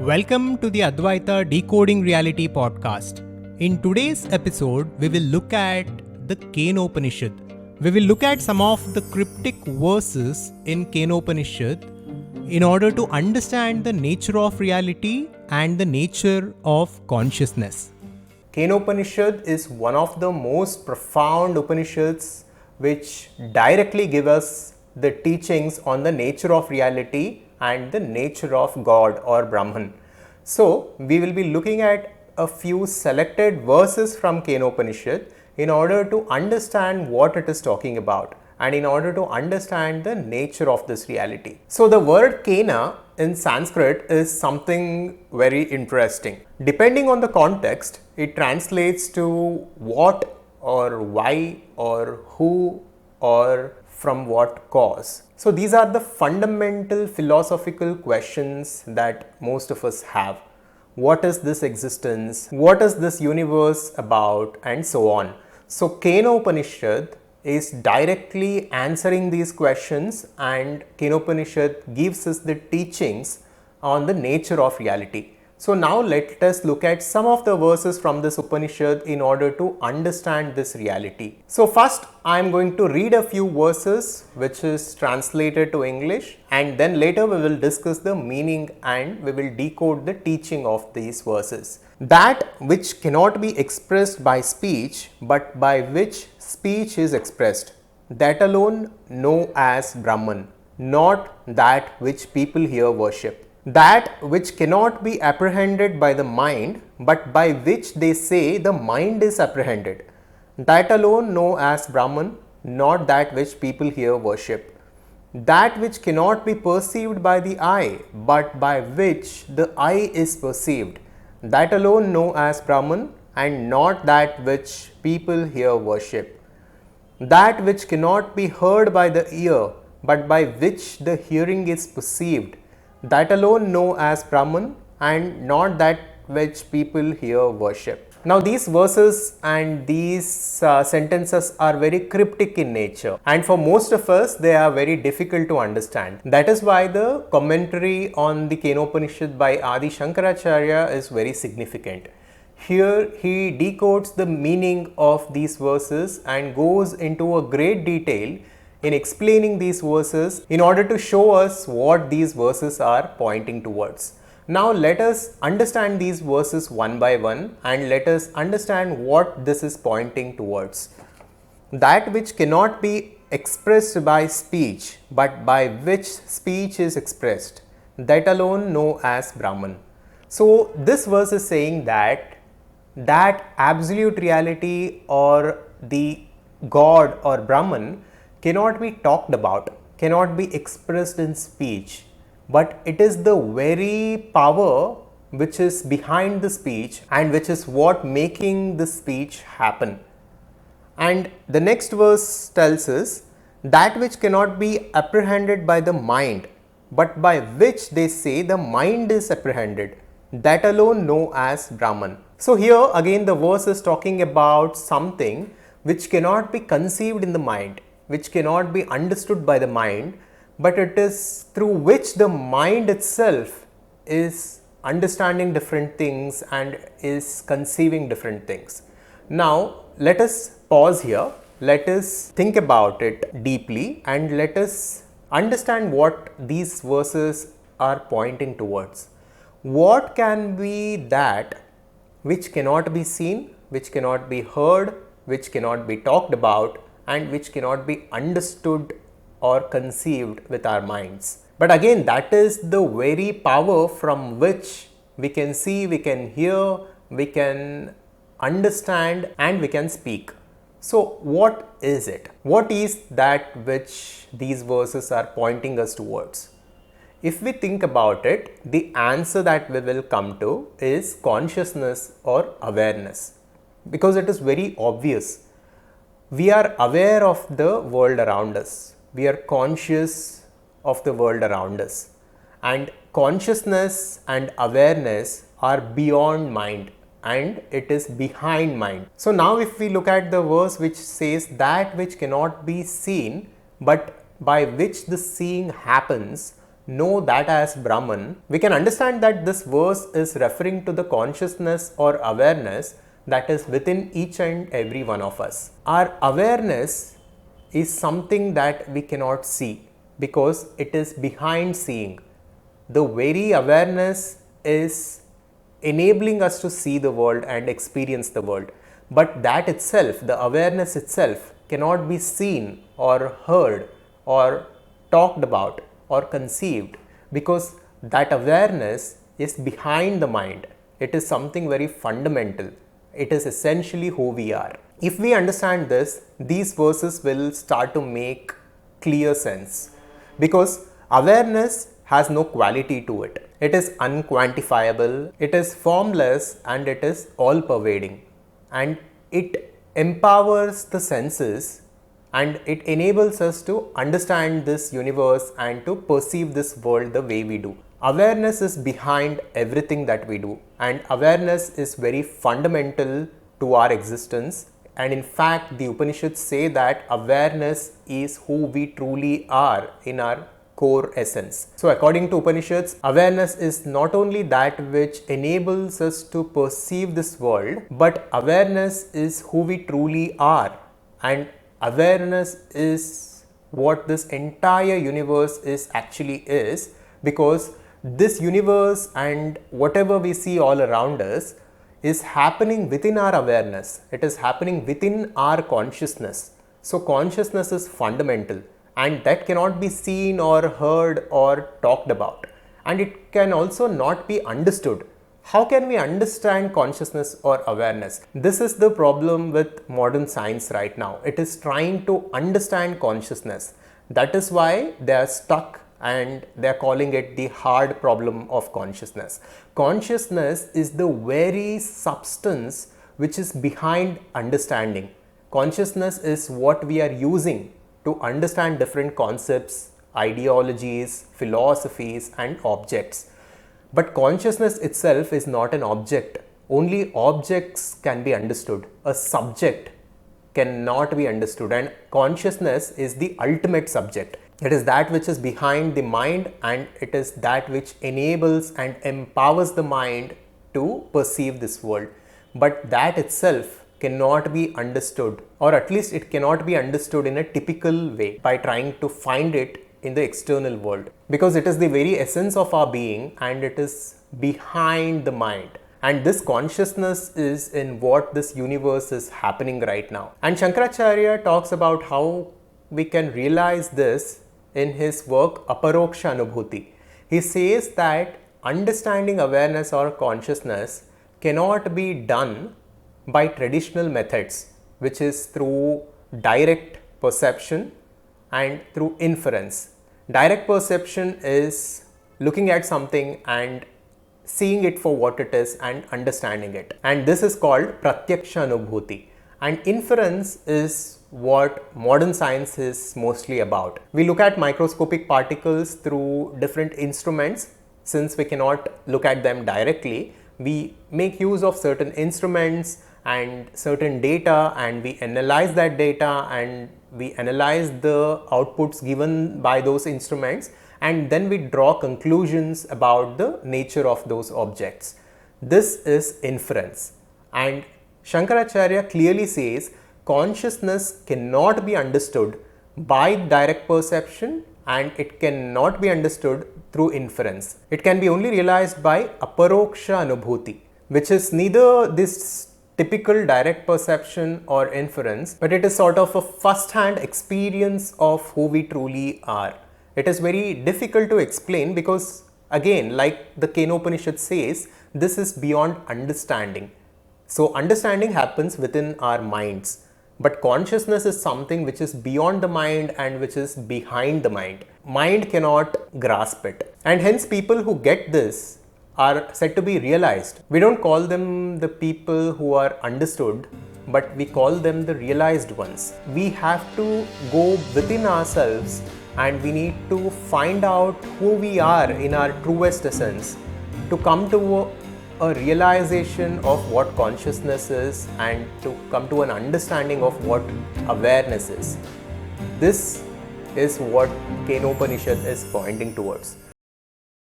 Welcome to the Adhvaitha Decoding Reality podcast. In today's episode, we will look at the Upanishad. We will look at some of the cryptic verses in Upanishad in order to understand the nature of reality and the nature of consciousness. Upanishad is one of the most profound Upanishads which directly give us the teachings on the nature of reality and the nature of God or Brahman. So, we will be looking at a few selected verses from Upanishad in order to understand what it is talking about and in order to understand the nature of this reality. So, the word Kena in Sanskrit is something very interesting. Depending on the context, it translates to what or why or who or from what cause. So these are the fundamental philosophical questions that most of us have. What is this existence? What is this universe about? And so on. So Upanishad is directly answering these questions, and Upanishad gives us the teachings on the nature of reality. So now let us look at some of the verses from this Upanishad in order to understand this reality. So first I am going to read a few verses which is translated to English, and then later we will discuss the meaning and we will decode the teaching of these verses. That which cannot be expressed by speech but by which speech is expressed, that alone know as Brahman, not that which people here worship. That which cannot be apprehended by the mind, but by which they say the mind is apprehended, that alone know as Brahman, not that which people here worship. That which cannot be perceived by the eye, but by which the eye is perceived, that alone know as Brahman, and not that which people here worship. That which cannot be heard by the ear, but by which the hearing is perceived, that alone know as Brahman, and not that which people here worship. Now these verses and these sentences are very cryptic in nature, and for most of us they are very difficult to understand. That is why the commentary on the Upanishad by Adi Shankaracharya is very significant. Here he decodes the meaning of these verses and goes into a great detail in explaining these verses in order to show us what these verses are pointing towards. Now let us understand these verses one by one and let us understand what this is pointing towards. That which cannot be expressed by speech but by which speech is expressed, that alone know as Brahman. So this verse is saying that absolute reality or the God or Brahman cannot be talked about, cannot be expressed in speech, but it is the very power which is behind the speech and which is what making the speech happen. And the next verse tells us that which cannot be apprehended by the mind, but by which they say the mind is apprehended, that alone know as Brahman. So here again the verse is talking about something which cannot be conceived in the mind, which cannot be understood by the mind, but it is through which the mind itself is understanding different things and is conceiving different things. Now let us pause here, let us think about it deeply, and let us understand what these verses are pointing towards. What can be that which cannot be seen, which cannot be heard, which cannot be talked about, and which cannot be understood or conceived with our minds? But again, that is the very power from which we can see, we can hear, we can understand, and we can speak. So what is it? What is that which these verses are pointing us towards? If we think about it, the answer that we will come to is consciousness or awareness, because it is very obvious. We are aware of the world around us. We are conscious of the world around us. And consciousness and awareness are beyond mind and it is behind mind. So now if we look at the verse which says that which cannot be seen but by which the seeing happens, know that as Brahman, we can understand that this verse is referring to the consciousness or awareness that is within each and every one of us. Our awareness is something that we cannot see because it is behind seeing. The very awareness is enabling us to see the world and experience the world. But that itself, the awareness itself, cannot be seen or heard or talked about or conceived because that awareness is behind the mind. It is something very fundamental. It is essentially who we are. If we understand this, these verses will start to make clear sense because awareness has no quality to it. It is unquantifiable, it is formless, and it is all pervading. And it empowers the senses and it enables us to understand this universe and to perceive this world the way we do. Awareness is behind everything that we do, and awareness is very fundamental to our existence. And in fact, the Upanishads say that awareness is who we truly are in our core essence. So according to Upanishads, awareness is not only that which enables us to perceive this world, but awareness is who we truly are, and awareness is what this entire universe is, because this universe and whatever we see all around us is happening within our awareness. It is happening within our consciousness. So consciousness is fundamental, and that cannot be seen or heard or talked about, and it can also not be understood. How can we understand consciousness or awareness? This is the problem with modern science right now. It is trying to understand consciousness. That is why they are stuck and they are calling it the hard problem of consciousness. Consciousness is the very substance which is behind understanding. Consciousness is what we are using to understand different concepts, ideologies, philosophies, and objects. But consciousness itself is not an object. Only objects can be understood. A subject cannot be understood, and consciousness is the ultimate subject. It is that which is behind the mind, and it is that which enables and empowers the mind to perceive this world. But that itself cannot be understood, or at least it cannot be understood in a typical way by trying to find it in the external world, because it is the very essence of our being and it is behind the mind. And this consciousness is in what this universe is happening right now. And Shankaracharya talks about how we can realize this in his work Aparoksha Anubhuti. He says that understanding awareness or consciousness cannot be done by traditional methods, which is through direct perception and through inference. Direct perception is looking at something and seeing it for what it is and understanding it. And this is called Pratyaksha Anubhuti. And inference is what modern science is mostly about. We look at microscopic particles through different instruments. Since we cannot look at them directly, we make use of certain instruments and certain data, and we analyze that data and we analyze the outputs given by those instruments, and then we draw conclusions about the nature of those objects. This is inference. And Shankaracharya clearly says consciousness cannot be understood by direct perception and it cannot be understood through inference. It can be only realized by Aparoksha Anubhuti, which is neither this typical direct perception or inference, but it is sort of a first-hand experience of who we truly are. It is very difficult to explain because, again, like the Kenopanishad says, this is beyond understanding. So understanding happens within our minds, but consciousness is something which is beyond the mind and which is behind the mind. Mind cannot grasp it, and hence people who get this are said to be realized. We don't call them the people who are understood, but we call them the realized ones. We have to go within ourselves and we need to find out who we are in our truest essence to come to a realization of what consciousness is and to come to an understanding of what awareness is. This is what Kenopanishad is pointing towards.